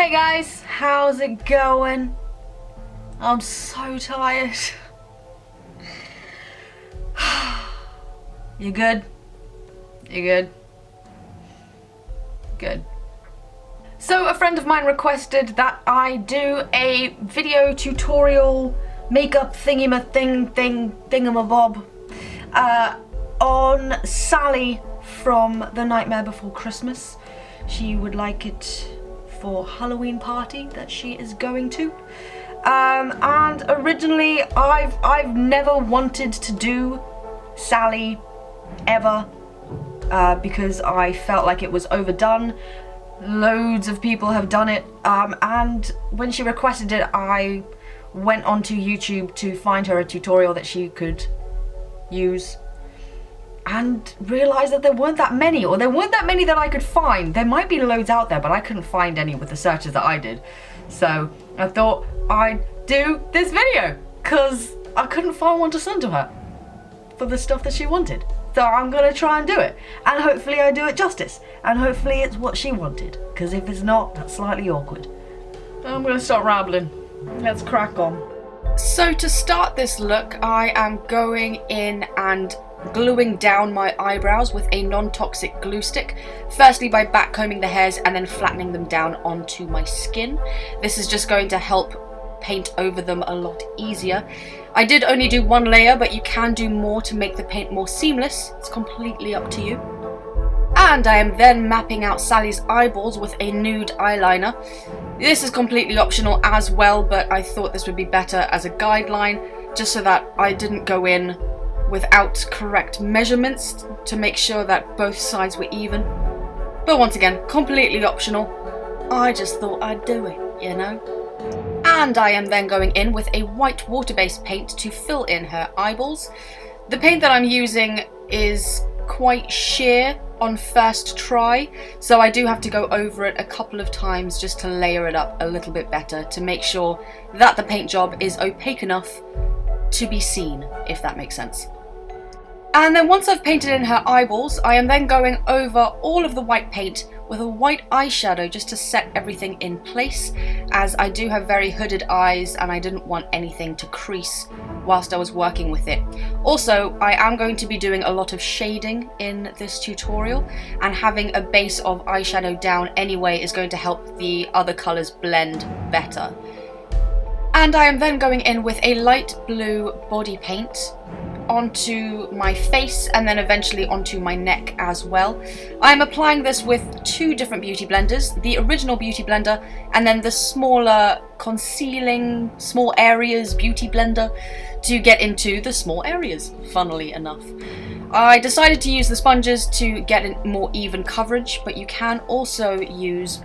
Hey guys, how's it going? I'm so tired. You good? You good? Good. So a friend of mine requested that I do a video tutorial makeup thingamabob on Sally from The Nightmare Before Christmas. She would like it for Halloween party that she is going to. And originally I've never wanted to do Sally ever because I felt like it was overdone. Loads of people have done it, and when she requested it, I went onto YouTube to find her a tutorial that she could use and realised that there weren't that many, or there weren't that many that I could find. There might be loads out there, but I couldn't find any with the searches that I did. So I thought I'd do this video because I couldn't find one to send to her for the stuff that she wanted. So I'm gonna try and do it, and hopefully I do it justice, and hopefully it's what she wanted, because if it's not, that's slightly awkward. I'm gonna start rambling. Let's crack on. So to start this look, I am going in and gluing down my eyebrows with a non-toxic glue stick, firstly by backcombing the hairs and then flattening them down onto my skin. This is just going to help paint over them a lot easier. I did only do one layer, but you can do more to make the paint more seamless. It's completely up to you. And I am then mapping out Sally's eyeballs with a nude eyeliner. This is completely optional as well, but I thought this would be better as a guideline, just so that I didn't go in without correct measurements to make sure that both sides were even. But once again, completely optional. I just thought I'd do it, you know? And I am then going in with a white water-based paint to fill in her eyeballs. The paint that I'm using is quite sheer on first try, so I do have to go over it a couple of times just to layer it up a little bit better to make sure that the paint job is opaque enough to be seen, if that makes sense. And then once I've painted in her eyeballs, I am then going over all of the white paint with a white eyeshadow just to set everything in place, as I do have very hooded eyes and I didn't want anything to crease whilst I was working with it. Also, I am going to be doing a lot of shading in this tutorial, and having a base of eyeshadow down anyway is going to help the other colours blend better. And I am then going in with a light blue body paint onto my face and then eventually onto my neck as well. I'm applying this with two different beauty blenders, the original beauty blender and then the smaller concealing small areas beauty blender to get into the small areas, funnily enough. I decided to use the sponges to get a more even coverage, but you can also use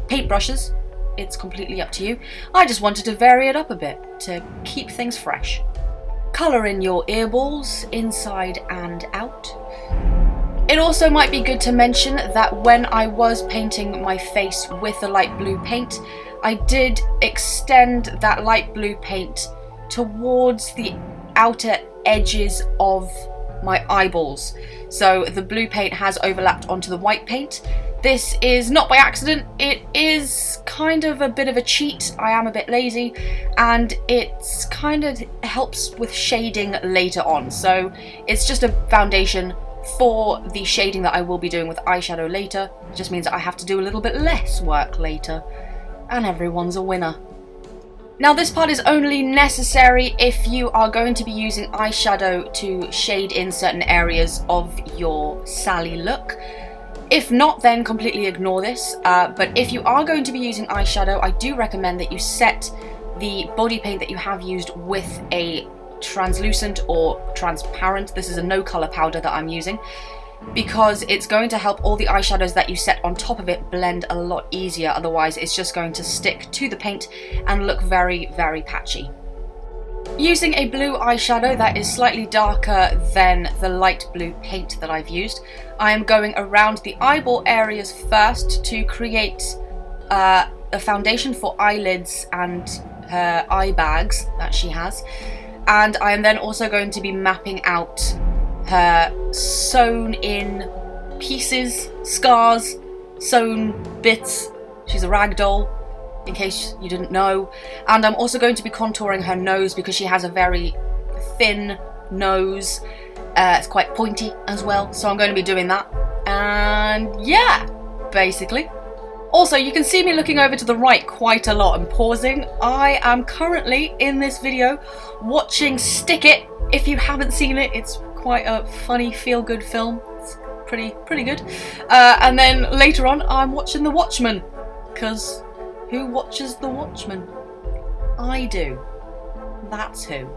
paintbrushes. It's completely up to you. I just wanted to vary it up a bit to keep things fresh. Colour in your earballs, inside and out. It also might be good to mention that when I was painting my face with the light blue paint, I did extend that light blue paint towards the outer edges of my eyeballs. So the blue paint has overlapped onto the white paint. This is not by accident, it is kind of a bit of a cheat. I am a bit lazy, and it's kind of helps with shading later on. So it's just a foundation for the shading that I will be doing with eyeshadow later. It just means that I have to do a little bit less work later, and everyone's a winner. Now this part is only necessary if you are going to be using eyeshadow to shade in certain areas of your Sally look. If not, then completely ignore this, but if you are going to be using eyeshadow, I do recommend that you set the body paint that you have used with a translucent or transparent, this is a no colour powder that I'm using, because it's going to help all the eyeshadows that you set on top of it blend a lot easier. Otherwise it's just going to stick to the paint and look very, very patchy. Using a blue eyeshadow that is slightly darker than the light blue paint that I've used, I am going around the eyeball areas first to create a foundation for eyelids and her eye bags that she has, and I am then also going to be mapping out her sewn in pieces, scars, sewn bits She's a rag doll, in case you didn't know. And I'm also going to be contouring her nose because she has a very thin nose. It's quite pointy as well, so I'm going to be doing that. And yeah, basically. Also, you can see me looking over to the right quite a lot and pausing. I am currently, in this video, watching Stick It. If you haven't seen it, it's quite a funny, feel-good film. It's pretty good. And then later on, I'm watching The Watchmen. Because who watches The Watchmen? I do. That's who.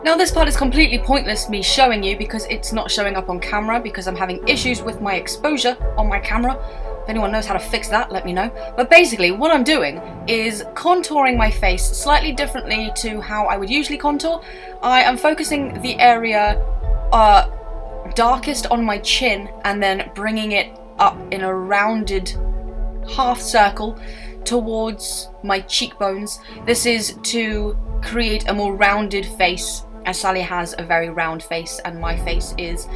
Now this part is completely pointless me showing you because it's not showing up on camera because I'm having issues with my exposure on my camera. If anyone knows how to fix that, let me know. But basically what I'm doing is contouring my face slightly differently to how I would usually contour. I am focusing the area darkest on my chin and then bringing it up in a rounded half circle towards my cheekbones. This is to create a more rounded face, as Sally has a very round face and my face is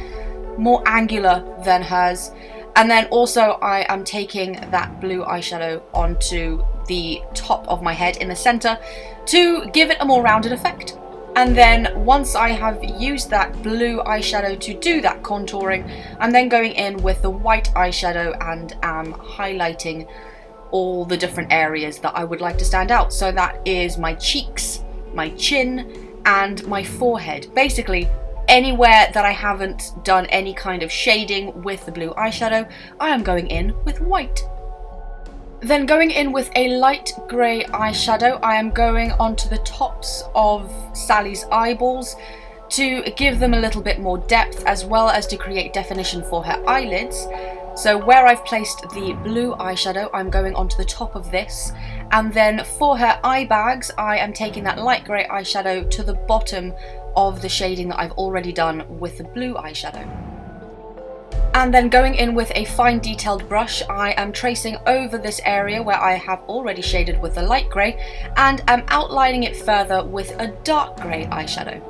more angular than hers. And then also I am taking that blue eyeshadow onto the top of my head in the center to give it a more rounded effect. And then once I have used that blue eyeshadow to do that contouring, I'm then going in with the white eyeshadow and am highlighting all the different areas that I would like to stand out. So that is my cheeks, my chin, and my forehead. Basically, anywhere that I haven't done any kind of shading with the blue eyeshadow, I am going in with white. Then going in with a light grey eyeshadow, I am going onto the tops of Sally's eyeballs to give them a little bit more depth as well as to create definition for her eyelids. So where I've placed the blue eyeshadow, I'm going onto the top of this. And then for her eye bags, I am taking that light grey eyeshadow to the bottom of the shading that I've already done with the blue eyeshadow. And then going in with a fine detailed brush, I am tracing over this area where I have already shaded with the light grey and am outlining it further with a dark grey eyeshadow.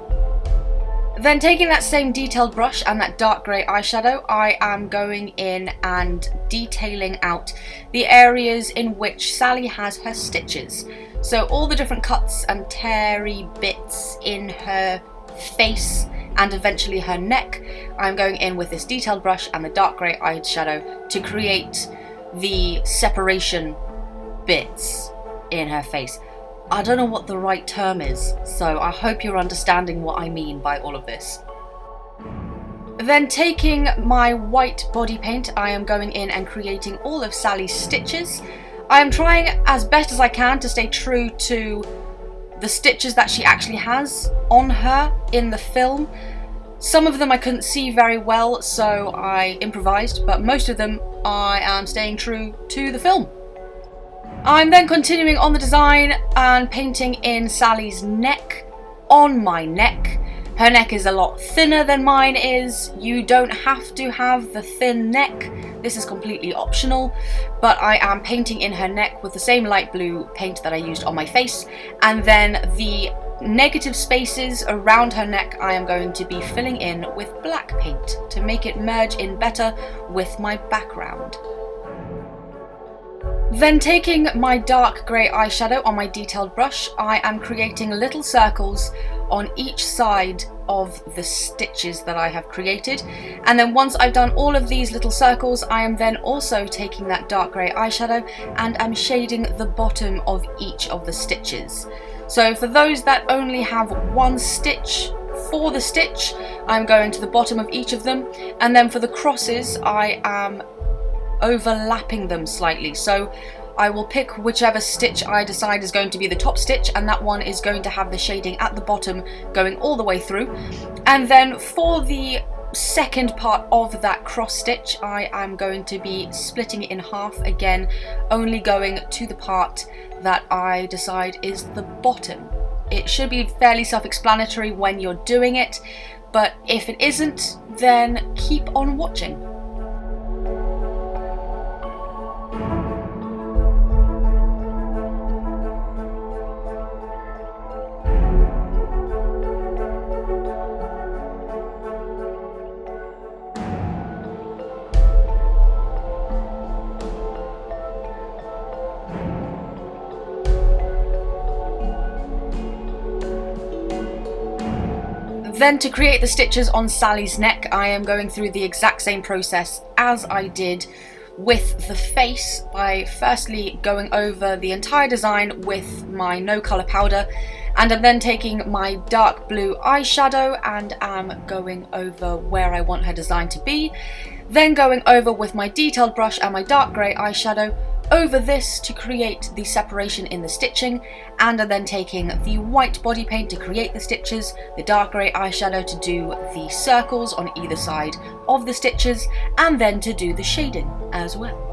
Then taking that same detailed brush and that dark grey eyeshadow, I am going in and detailing out the areas in which Sally has her stitches. So all the different cuts and teary bits in her face and eventually her neck, I'm going in with this detailed brush and the dark grey eyeshadow to create the separation bits in her face. I don't know what the right term is, so I hope you're understanding what I mean by all of this. Then taking my white body paint, I am going in and creating all of Sally's stitches. I am trying as best as I can to stay true to the stitches that she actually has on her in the film. Some of them I couldn't see very well, so I improvised, but most of them I am staying true to the film. I'm then continuing on the design and painting in Sally's neck on my neck. Her neck is a lot thinner than mine is. You don't have to have the thin neck. This is completely optional, but I am painting in her neck with the same light blue paint that I used on my face. And then the negative spaces around her neck I am going to be filling in with black paint to make it merge in better with my background. Then taking my dark grey eyeshadow on my detailed brush, I am creating little circles on each side of the stitches that I have created. And then once I've done all of these little circles, I am then also taking that dark grey eyeshadow and I'm shading the bottom of each of the stitches. So for those that only have one stitch for the stitch, I'm going to the bottom of each of them. And then for the crosses, I am overlapping them slightly. So I will pick whichever stitch I decide is going to be the top stitch, and that one is going to have the shading at the bottom going all the way through. And then for the second part of that cross stitch, I am going to be splitting it in half again, only going to the part that I decide is the bottom. It should be fairly self-explanatory when you're doing it, but if it isn't, then keep on watching. Then to create the stitches on Sally's neck, I am going through the exact same process as I did with the face by firstly going over the entire design with my no colour powder, and I'm then taking my dark blue eyeshadow and am going over where I want her design to be, then going over with my detailed brush and my dark grey eyeshadow over this to create the separation in the stitching, and I'm then taking the white body paint to create the stitches, the dark grey eyeshadow to do the circles on either side of the stitches, and then to do the shading as well.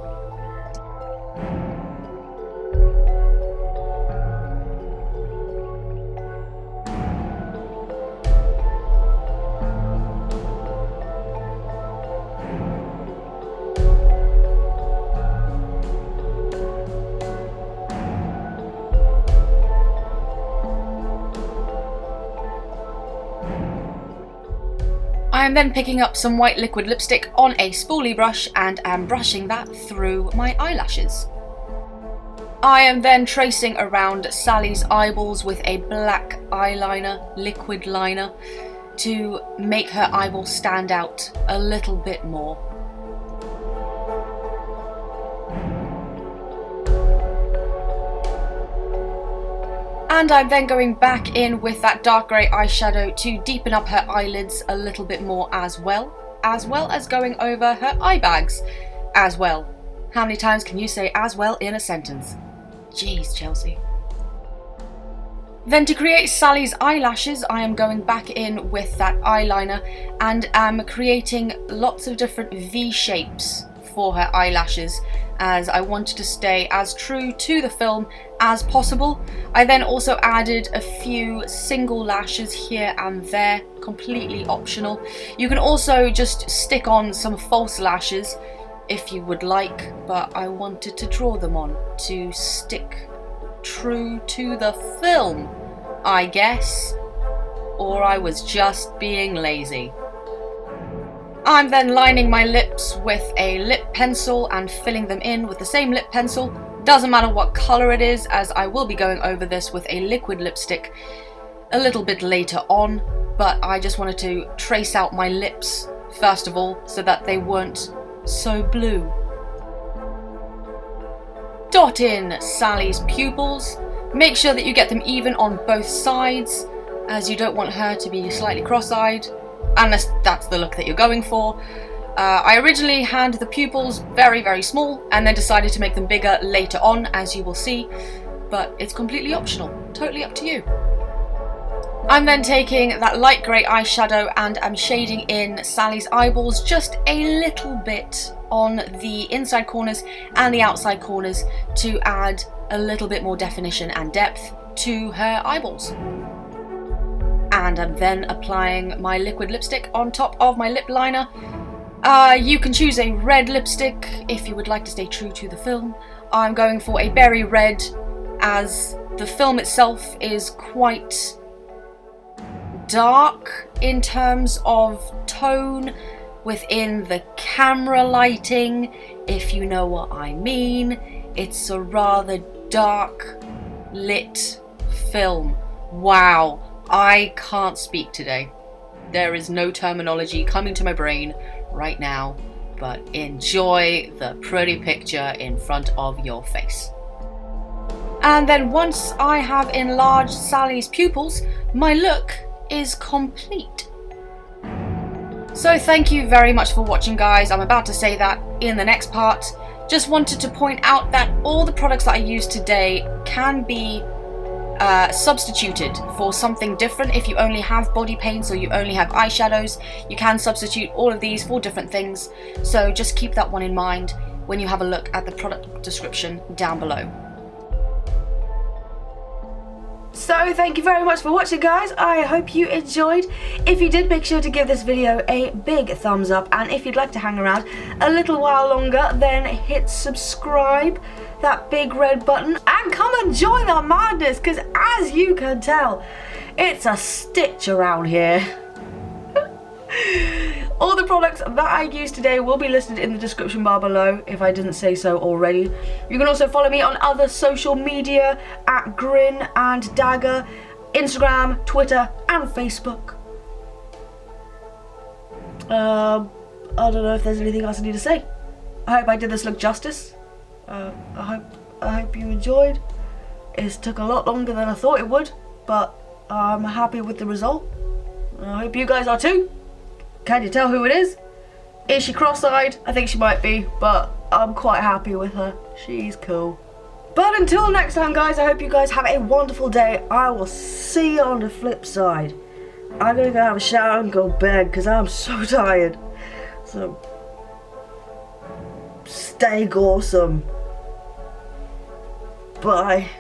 I am then picking up some white liquid lipstick on a spoolie brush and am brushing that through my eyelashes. I am then tracing around Sally's eyeballs with a black eyeliner, liquid liner, to make her eyeballs stand out a little bit more. And I'm then going back in with that dark grey eyeshadow to deepen up her eyelids a little bit more as well as going over her eye bags as well. How many times can you say as well in a sentence? Jeez, Chelsea. Then to create Sally's eyelashes, I am going back in with that eyeliner and am creating lots of different V shapes for her eyelashes, as I wanted to stay as true to the film as possible. I then also added a few single lashes here and there, completely optional. You can also just stick on some false lashes if you would like, but I wanted to draw them on to stick true to the film, I guess. Or I was just being lazy. I'm then lining my lips with a lip pencil and filling them in with the same lip pencil. Doesn't matter what colour it is, as I will be going over this with a liquid lipstick a little bit later on, but I just wanted to trace out my lips first of all so that they weren't so blue. Dot in Sally's pupils. Make sure that you get them even on both sides, as you don't want her to be slightly cross-eyed, unless that's the look that you're going for. I originally had the pupils very, very small and then decided to make them bigger later on, as you will see, but it's completely optional, totally up to you. I'm then taking that light grey eyeshadow and I'm shading in Sally's eyeballs just a little bit on the inside corners and the outside corners to add a little bit more definition and depth to her eyeballs. And I'm then applying my liquid lipstick on top of my lip liner. You can choose a red lipstick if you would like to stay true to the film. I'm going for a berry red, as the film itself is quite dark in terms of tone within the camera lighting, if you know what I mean. It's a rather dark lit film. Wow. I can't speak today. There is no terminology coming to my brain right now, but enjoy the pretty picture in front of your face. And then once I have enlarged Sally's pupils, my look is complete. So thank you very much for watching, guys. I'm about to say that in the next part. Just wanted to point out that all the products that I used today can be substituted for something different. If you only have body paints or you only have eyeshadows, you can substitute all of these for different things, so just keep that one in mind when you have a look at the product description down below. So thank you very much for watching, guys. I hope you enjoyed. If you did, make sure to give this video a big thumbs up, and if you'd like to hang around a little while longer, then hit subscribe, that big red button, and come and join our madness, because as you can tell, it's a stitch around here. All the products that I used today will be listed in the description bar below, if I didn't say so already. You can also follow me on other social media at Grin and Dagger, Instagram, Twitter and Facebook. I don't know if there's anything else I need to say. I hope I did this look justice. I hope you enjoyed. It took a lot longer than I thought it would, but I'm happy with the result. I hope you guys are too. Can you tell who it is? Is she cross-eyed? I think she might be, but I'm quite happy with her. She's cool. But until next time, guys, I hope you guys have a wonderful day. I will see you on the flip side. I'm gonna go have a shower and go to bed because I'm so tired. So, stay awesome. Bye.